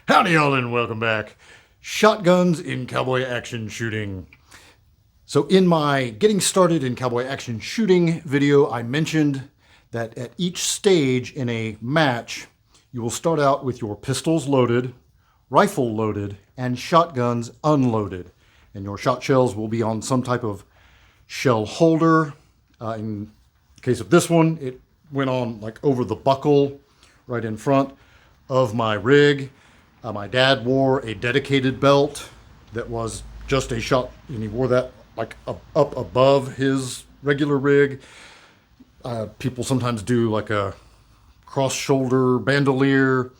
Howdy y'all and welcome back. Shotguns in cowboy action shooting. So in my getting started in cowboy action shooting video, I mentioned that at each stage in a match, you will start out with your pistols loaded, rifle loaded, and shotguns unloaded. And your shot shells will be on some type of shell holder. In the case of this one, it went on like over the buckle right in front of my rig. My dad wore a dedicated belt that was just a shot, and he wore that like up above his regular rig. People sometimes do like a cross-shoulder bandolier.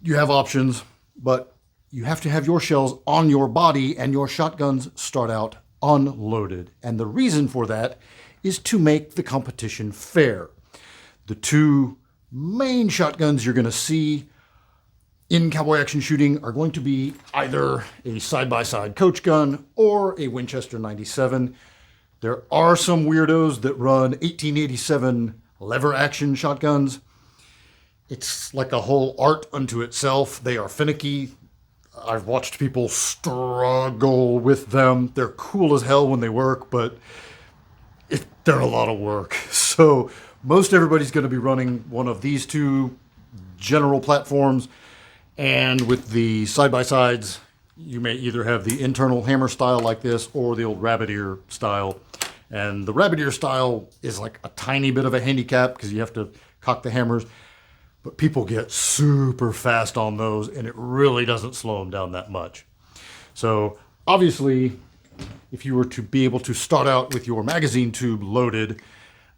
You have options, but you have to have your shells on your body, and your shotguns start out unloaded. And the reason for that is to make the competition fair. The two main shotguns you're going to see in cowboy action shooting are going to be either a side-by-side coach gun or a Winchester 97. There are some weirdos that run 1887 lever action shotguns. It's like a whole art unto itself. They are finicky. I've watched people struggle with them. They're cool as hell when they work, but they're a lot of work. So most everybody's going to be running one of these two general platforms. And with the side-by-sides, you may either have the internal hammer style like this or the old rabbit ear style. And the rabbit ear style is like a tiny bit of a handicap because you have to cock the hammers. But people get super fast on those, and it really doesn't slow them down that much. So obviously, if you were to be able to start out with your magazine tube loaded,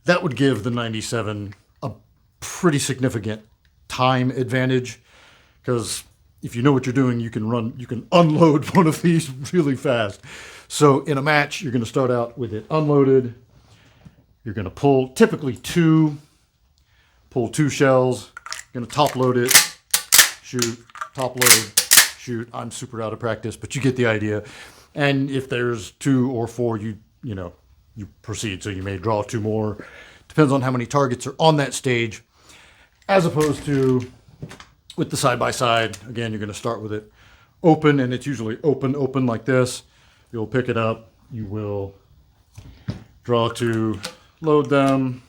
that would give the 97 a pretty significant time advantage. Because if you know what you're doing, you can unload one of these really fast. So in a match, you're going to start out with it unloaded. You're going to pull typically two shells. You're going to top load it, shoot, top load, shoot. I'm super out of practice, but you get the idea. And if there's 2 or 4, you proceed. So you may draw 2 more. Depends on how many targets are on that stage, as opposed to with the side-by-side. Again, you're going to start with it open, and it's usually open like this. You'll pick it up. You will draw 2, load them.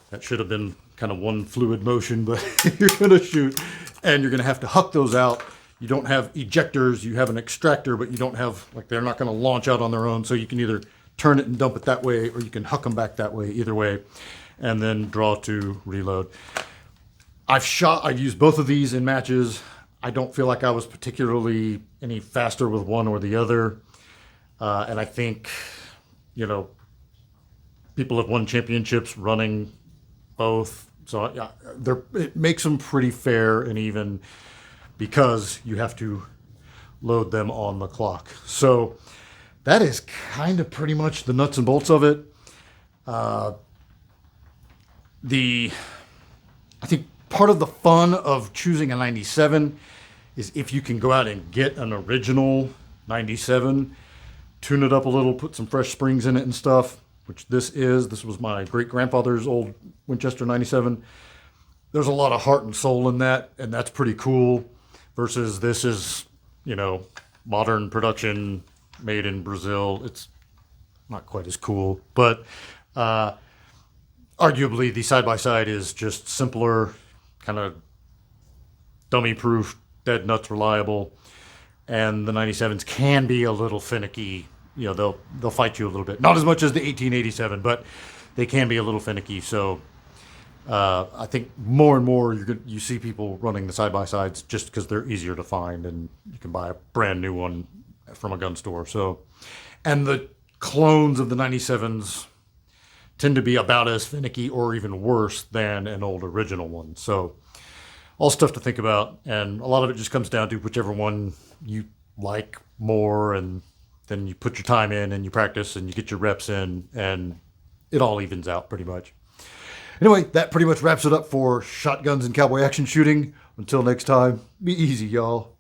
That should have been kind of one fluid motion, but you're going to shoot, and you're going to have to huck those out. You don't have ejectors. You have an extractor, but you don't have, like, they're not going to launch out on their own, so you can either turn it and dump it that way, or you can huck them back that way, either way, and then draw 2, reload. I've used both of these in matches. I don't feel like I was particularly any faster with one or the other. And I think, people have won championships running both. So it makes them pretty fair and even because you have to load them on the clock. So that is kind of pretty much the nuts and bolts of it. I think part of the fun of choosing a 97 is if you can go out and get an original 97, tune it up a little, put some fresh springs in it and stuff, which this was my great-grandfather's old Winchester 97. There's a lot of heart and soul in that, and that's pretty cool, versus this is, modern production made in Brazil. It's not quite as cool, but arguably the side-by-side is just simpler, kind of dummy-proof, dead nuts reliable, and the 97s can be a little finicky. They'll fight you a little bit. Not as much as the 1887, but they can be a little finicky. So I think more and more you see people running the side-by-sides just because they're easier to find, and you can buy a brand new one from a gun store. So, and the clones of the 97s tend to be about as finicky or even worse than an old original one. So all stuff to think about, and a lot of it just comes down to whichever one you like more, and then you put your time in and you practice and you get your reps in, and it all evens out pretty much. Anyway, that pretty much wraps it up for shotguns and cowboy action shooting. Until next time, be easy, y'all.